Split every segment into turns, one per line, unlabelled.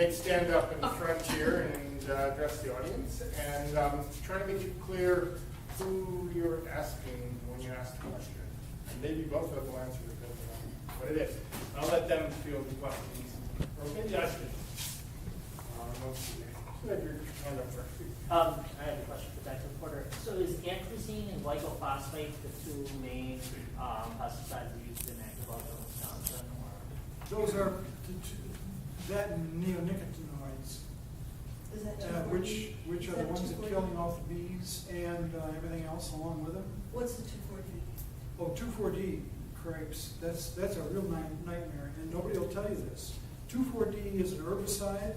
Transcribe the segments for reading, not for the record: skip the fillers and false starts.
Nate stand up in the front here and address the audience, and trying to make it clear who you're asking when you ask the question. And maybe both of them will answer depending on what it is. I'll let them field the questions, or maybe I should. Let's see. You have your hand up first.
I have a question for Dr. Porter. So is atrazine and glyphosate the two main pesticides used in agriculture in Wisconsin?
Those are that and neonicotinoids,
Is that
which are the ones that killing off the bees and everything else along with them.
What's the 2,4-D?
Oh, 2,4-D crepes. That's a real nightmare, and nobody will tell you this. 2,4-D is an herbicide.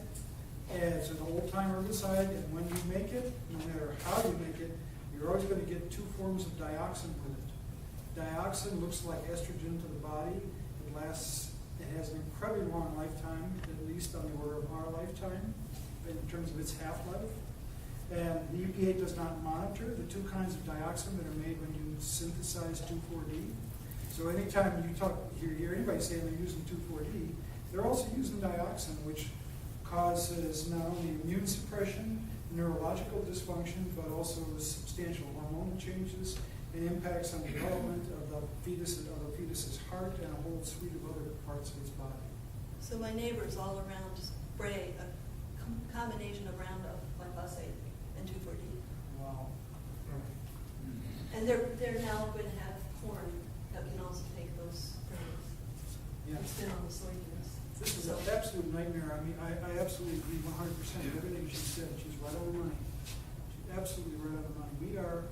It's an old-time herbicide, and when you make it, no matter how you make it, you're always going to get two forms of dioxin with it. Dioxin looks like estrogen to the body. It has an incredibly long lifetime, at least on the order of our lifetime, in terms of its half-life. And the EPA does not monitor the two kinds of dioxin that are made when you synthesize 2,4-D. So anytime you hear anybody say they're using 2,4-D, they're also using dioxin, which causes not only immune suppression, neurological dysfunction, but also substantial hormonal changes and impacts on the development of the fetus's heart and a whole suite of other parts of its body.
So my neighbors all around spray a combination of Roundup, glyphosate, and 2,4-D.
Wow.
And they're now going to have corn that can also take those sprays.
Yeah.
It's been on the soybeans.
This is an absolute nightmare. I mean, I absolutely agree 100% with everything she said. She's right on the money. She's absolutely right on the money. We are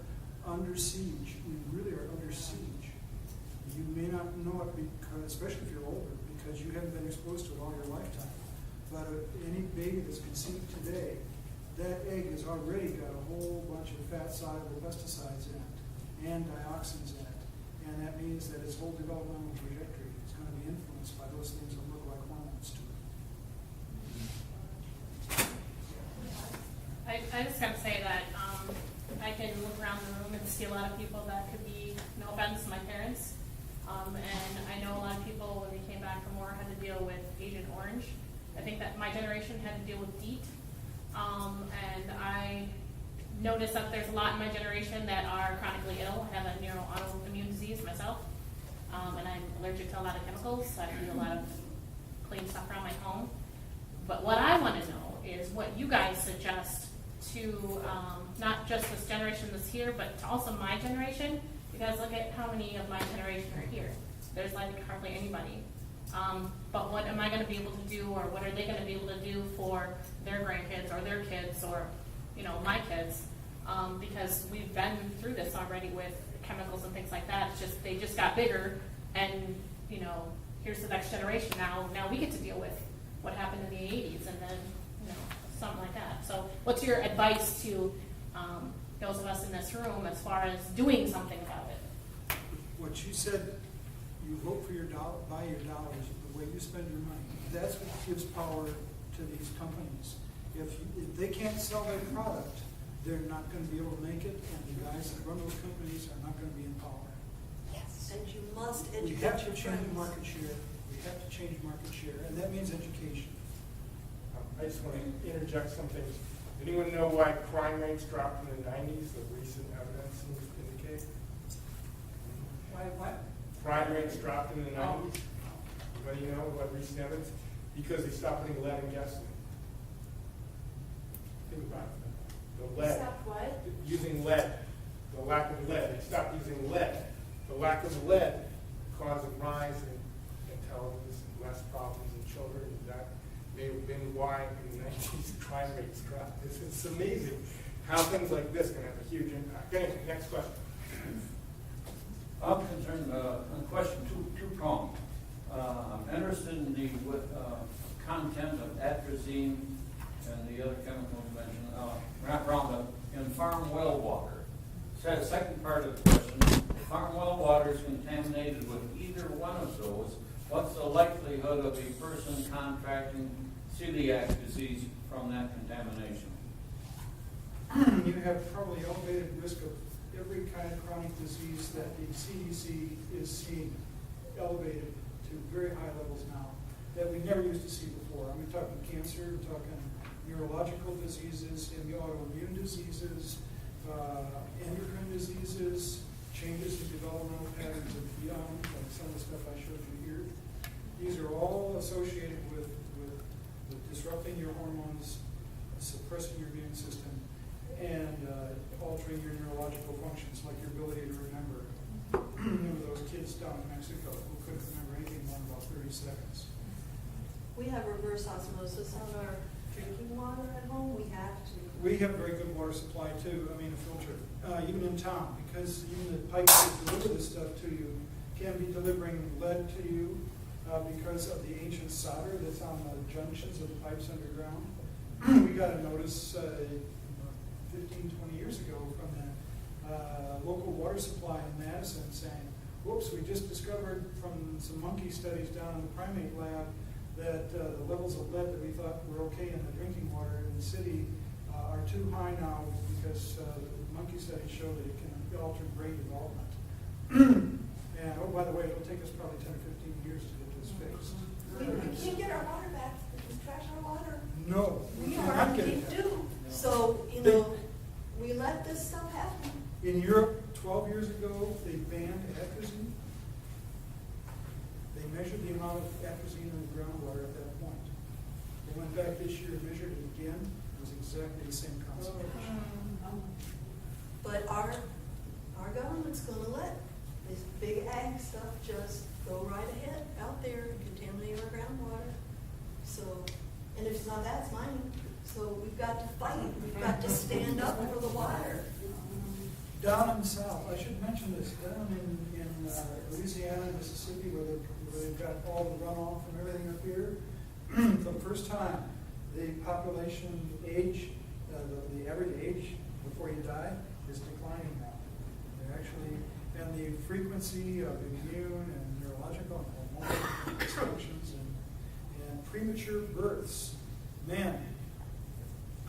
under siege. We really are under siege. You may not know it, because, especially if you're older, because you haven't been exposed to it all your lifetime. But any baby that's conceived today, that egg has already got a whole bunch of fat-soluble pesticides in it and dioxins in it. And that means that its whole developmental trajectory is going to be influenced by those things that look like hormones to it.
I just got to say that I can look around the room and see a lot of people that could be, no offense, my parents. And I know a lot of people, when they came back from war, had to deal with Agent Orange. I think that my generation had to deal with DEET. And I noticed that there's a lot in my generation that are chronically ill. I have a neuroautoimmune disease myself. And I'm allergic to a lot of chemicals, so I do a lot of clean stuff around my home. But what I want to know is what you guys suggest to not just this generation that's here, but to also my generation, because look at how many of my generation are here. There's like hardly anybody. But what am I going to be able to do, or what are they going to be able to do for their grandkids or their kids or, my kids? Because we've been through this already with chemicals and things like that. It's just, they just got bigger, and, here's the next generation now. Now we get to deal with what happened in the 80s and then, something like that. So what's your advice to those of us in this room as far as doing something about it?
What she said, you vote for your dollar, buy your dollars, the way you spend your money. That's what gives power to these companies. If they can't sell their product, they're not going to be able to make it, and the guys that run those companies are not going to be in power.
Yes. And you must
We
educate
have to
your
change
friends.
market share. We have to change market share, and that means education.
I just want to interject something. Anyone know why crime rates dropped in the 90s? The recent evidence seems to indicate.
Why what?
Crime rates dropped in the 90s. Anybody know what recent evidence? Because they stopped putting lead in gasoline. Think about it. The lead.
Stop what?
Using lead. The lack of lead. They stopped using lead. The lack of lead caused a rise in intelligence and less problems in children. That may have been why in the 90s crime rates dropped. It's amazing how things like this can have a huge impact. Anyway, next question.
I'm concerned, question two-pronged. I'm interested in the content of atrazine and the other chemicals mentioned, Roundup, in farm well water. So the second part of the question, if farm well water is contaminated with either one of those, what's the likelihood of a person contracting celiac disease from that contamination?
You have probably elevated risk of every kind of chronic disease that the CDC is seeing elevated to very high levels now. that we never used to see before. I'm talking cancer, I'm talking neurological diseases, autoimmune diseases, endocrine diseases, changes in developmental patterns of young, like some of the stuff I showed you here. These are all associated with disrupting your hormones, suppressing your immune system, and altering your neurological functions, like your ability to remember. Remember those kids down in Mexico who couldn't remember anything more than about 30 seconds.
We have reverse osmosis on our drinking water at home. We have to.
We have a very good water supply too, a filter, even in town, because even the pipes that deliver this stuff to you can be delivering lead to you because of the ancient solder that's on the junctions of the pipes underground. We got a notice 15, 20 years ago from the local water supply in Madison saying, whoops, we just discovered from some monkey studies down in the primate lab that the levels of lead that we thought were okay in the drinking water in the city are too high now because the monkey studies show that it can alter brain development. And oh, by the way, it'll take us probably 10 or 15 years to get this fixed.
We can't get our water back. We trash our water.
No, we
We
cannot get
already
it.
do. So, we let this stuff happen.
In Europe, 12 years ago, they banned atrazine. They measured the amount of atrazine in the groundwater at that point. They went back this year and measured it again. It was exactly the same concentration.
But our government's gonna let this big ag stuff just go right ahead out there and contaminate our groundwater. So, and if it's not that, it's mining. So we've got to fight. We've got to stand up for the water.
Down in the south, I should mention this, down in Louisiana and Mississippi, where they've got all the runoff from everything up here, for the first time, the population age, the average age before you die is declining now. They're actually, and the frequency of immune and neurological and hormonal dysfunctions and premature births, man,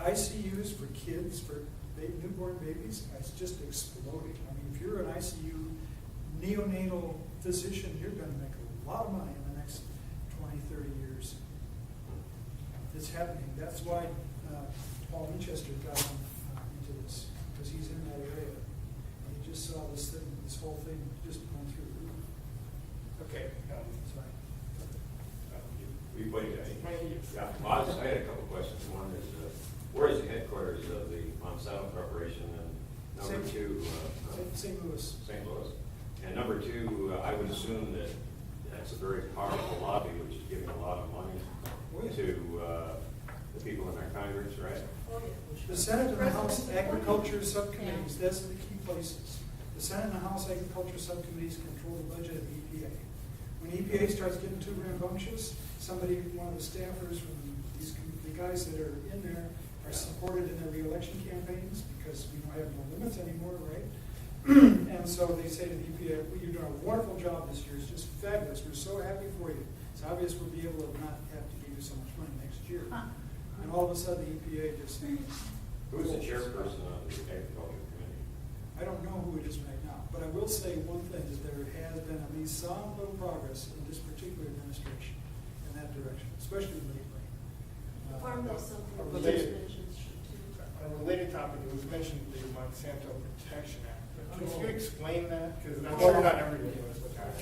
ICUs for kids, for newborn babies, it's just exploding. I mean, if you're an ICU neonatal physician, you're going to make a lot of money in the next 20, 30 years. It's happening. That's why Paul Winchester got into this, because he's in that area. And he just saw this whole thing just going through the roof.
Okay.
Sorry.
We waited, yeah. Well, I had a couple questions. One is, where is the headquarters of the Monsanto Corporation? And number two,
St. Louis.
St. Louis. And number two, I would assume that that's a very powerful lobby, which is giving a lot of money to the people in our Congress, right?
Oh, yeah.
The Senate and the House Agriculture Subcommittees, those are the key places. The Senate and the House Agriculture Subcommittees control the budget of EPA. When EPA starts getting too rambunctious, one of the staffers from the guys that are in there are supported in their re-election campaigns because we don't have no limits anymore, right? And so they say to the EPA, well, you're doing a wonderful job this year. It's just fabulous. We're so happy for you. It's obvious we'll be able to not have to give you so much money next year. And all of a sudden, the EPA just...
Who's the chairperson of the Agriculture Committee?
I don't know who it is right now, but I will say one thing, that there has been at least some little progress in this particular administration in that direction, especially lately.
Farm Bill something.
A
we
related-
just mentioned too.
On a related topic, it was mentioned the Monsanto Protection Act. But could you explain that? Because I'm sure not everybody knows what that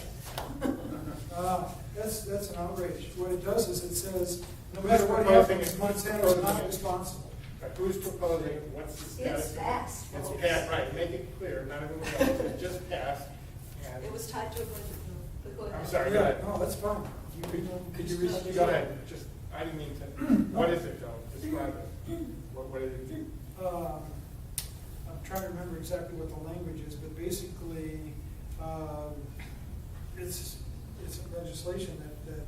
is.
That's an outrage. What it does is it says, no
Who's
matter what
proposing
happens,
it?
Monsanto is not responsible.
Who's proposing it? What's the status?
It's passed.
It's passed, right, make it clear, not everyone knows, it just passed. And
It was tied to a budget bill. But go ahead.
I'm sorry, go
Yeah,
ahead.
no, that's fine. Could you read?
Go ahead, just, I didn't mean to, what is it, though? Describe it. What did it do?
I'm trying to remember exactly what the language is, but basically, it's legislation that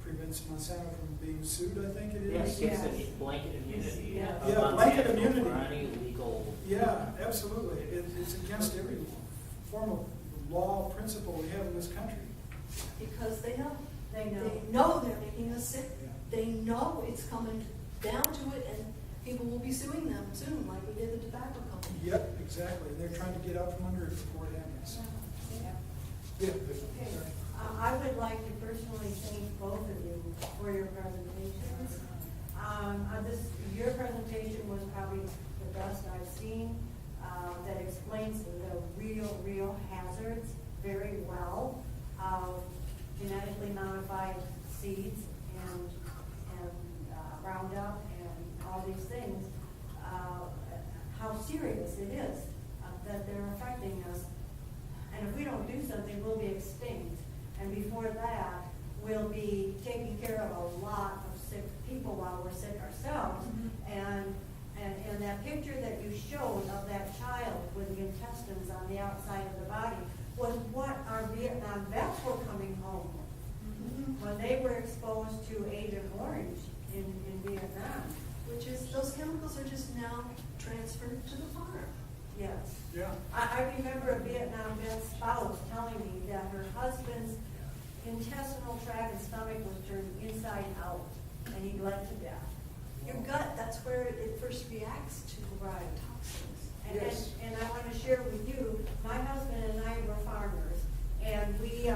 prevents Monsanto from being sued, I think it is.
Yes, it's a blanket immunity.
Yeah.
of
Yeah, blanket
Monsanto
immunity.
For any legal.
Yeah, absolutely. It's against every form of law principle we have in this country.
Because they know.
They know.
They know they're making us sick.
Yeah.
They know it's coming down to it, and people will be suing them soon, like we did the tobacco company.
Yep, exactly. They're trying to get out from under it before it happens. Yeah.
Okay. I would like to personally thank both of you for your presentations. Your presentation was probably the best I've seen, that explains the real hazards very well of genetically modified seeds and Roundup and all these things, how serious it is that they're affecting us. And if we don't do something, we'll be extinct. And before that, we'll be taking care of a lot of sick people while we're sick ourselves. And that picture that you showed of that child with the intestines on the outside of the body was what our Vietnam vets were coming home when they were exposed to Agent Orange in Vietnam.
Which is, those chemicals are just now transferred to the farm.
Yes.
Yeah.
I remember a Vietnam vet's spouse telling me that her husband's intestinal tract and stomach was turned inside out, and he bled to death.
Your gut, that's where it first reacts to toxins.
Yes.
And I want to share with you, my husband and I were farmers, and we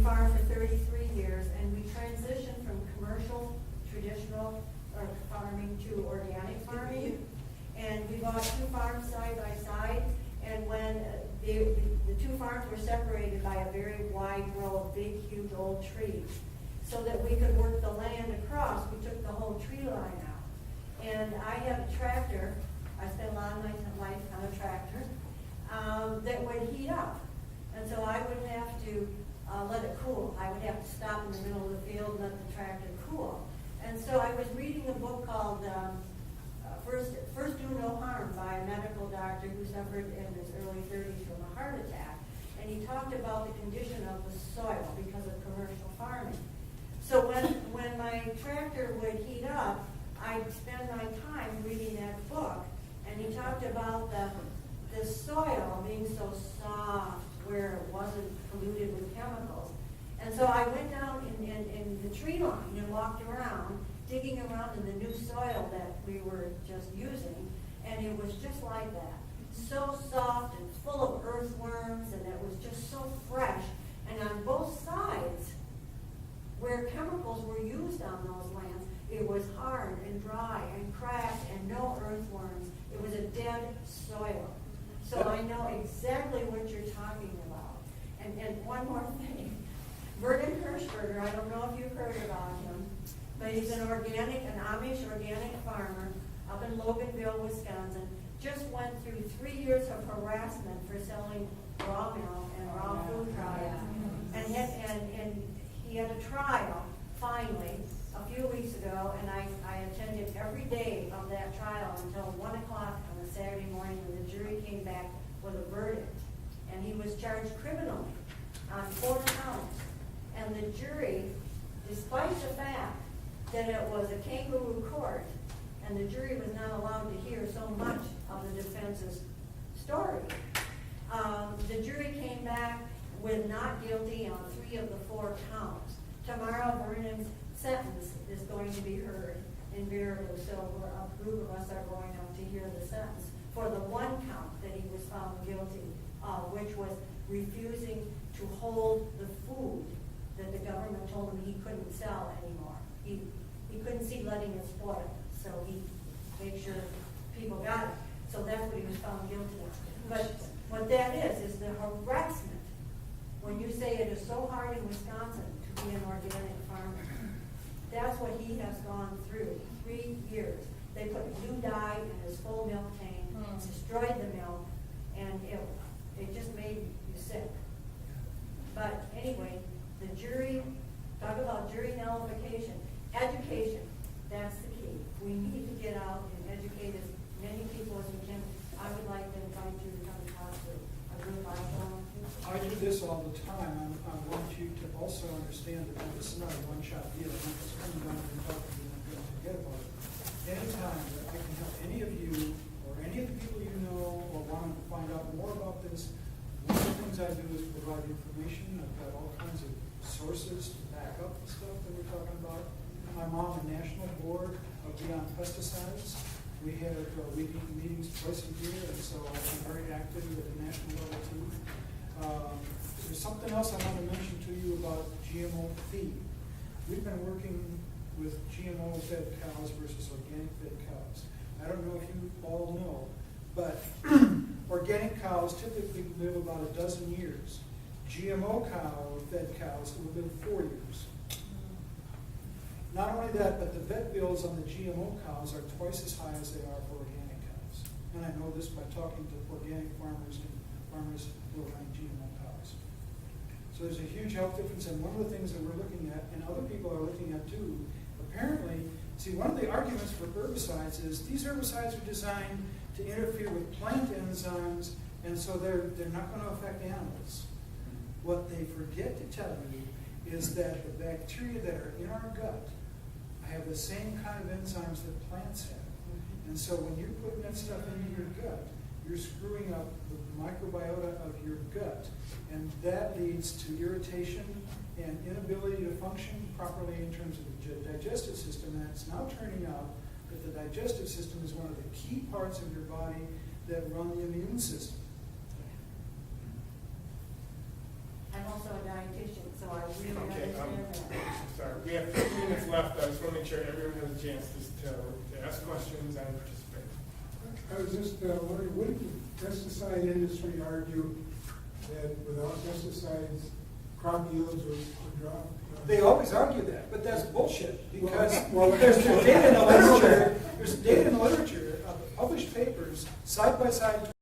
farmed for 33 years, and we transitioned from commercial, traditional farming to organic farming. And we bought 2 farms side by side, and when the 2 farms were separated by a very wide row of big, huge old trees, so that we could work the land across, we took the whole tree line out. And I had a tractor, I spent a lot of my life on a tractor, that would heat up. And so I would have to let it cool. I would have to stop in the middle of the field and let the tractor cool. And so I was reading a book called First Do No Harm by a medical doctor who suffered in his early 30s from a heart attack. And he talked about the condition of the soil because of commercial farming. So when my tractor would heat up, I'd spend my time reading that book. And he talked about the soil being so soft where it wasn't polluted with chemicals. And so I went down in the tree line and walked around, digging around in the new soil that we were just using, and it was just like that. So soft and full of earthworms, and it was just so fresh. And on both sides, where chemicals were used on those lands, it was hard and dry and cracked and no earthworms. It was a dead soil. So I know exactly what you're talking about. And one more thing. Vernon Hirschberger, I don't know if you've heard about him, but he's an Amish organic farmer up in Loganville, Wisconsin. Just went through 3 years of harassment for selling raw milk and raw food products. And he had a trial, finally, a few weeks ago, and I attended every day of that trial until 1 o'clock on a Saturday morning when the jury came back with a verdict. And he was charged criminally on 4 counts. And the jury, despite the fact that it was a kangaroo court, and the jury was not allowed to hear so much of the defense's story, the jury came back with not guilty on 3 of the 4 counts. Tomorrow, Vernon's sentence is going to be heard in Bearview, so a group of us are going up to hear the sentence for the 1 count that he was found guilty of, which was refusing to hold the food that the government told him he couldn't sell anymore. He couldn't see letting it spoil, so he made sure people got it. So that's what he was found guilty of. But what that is the harassment. When you say it is so hard in Wisconsin to be an organic farmer, that's what he has gone through. 3 years. They put blue dye in his full milk tank, destroyed the milk, and it just made you sick. But anyway, the jury, talk about jury nullification. Education, that's the key. We need to get out and educate as many people as we can. I would like to invite you to come talk to a group I belong to.
I do this all the time. I want you to also understand that this is not a one-shot deal. I'm not just coming down and talking to you and going to forget about it. Anytime that I can help any of you or any of the people you know or want to find out more about this, one of the things I do is provide information. I've got all kinds of sources to back up the stuff that we're talking about. I'm on the national board of Beyond Pesticides. We have weekly meetings twice a year, and so I'm very active at the national level too. There's something else I want to mention to you about GMO feed. We've been working with GMO fed cows versus organic fed cows. I don't know if you all know, but organic cows typically live about a dozen years. GMO fed cows will live 4 years. Not only that, but the vet bills on the GMO cows are twice as high as they are for organic cows. And I know this by talking to organic farmers and farmers who are running GMO cows. So there's a huge health difference, and one of the things that we're looking at, and other people are looking at too, apparently, see, one of the arguments for herbicides is these herbicides are designed to interfere with plant enzymes, and so they're not going to affect animals. What they forget to tell you is that the bacteria that are in our gut have the same kind of enzymes that plants have. And so when you're putting that stuff into your gut, you're screwing up the microbiota of your gut. And that leads to irritation and inability to function properly in terms of the digestive system. And it's now turning out that the digestive system is one of the key parts of your body that run the immune system.
I'm also a dietitian, so I really
Okay,
understand that.
sorry, we have 15 minutes left. I just want to make sure everyone has a chance to ask questions and participate.
I was just wondering, wouldn't the pesticide industry argue that without pesticides, crop yields would drop?
They always argue that, but that's bullshit, because
Well,
there's data in the literature, published papers, side by side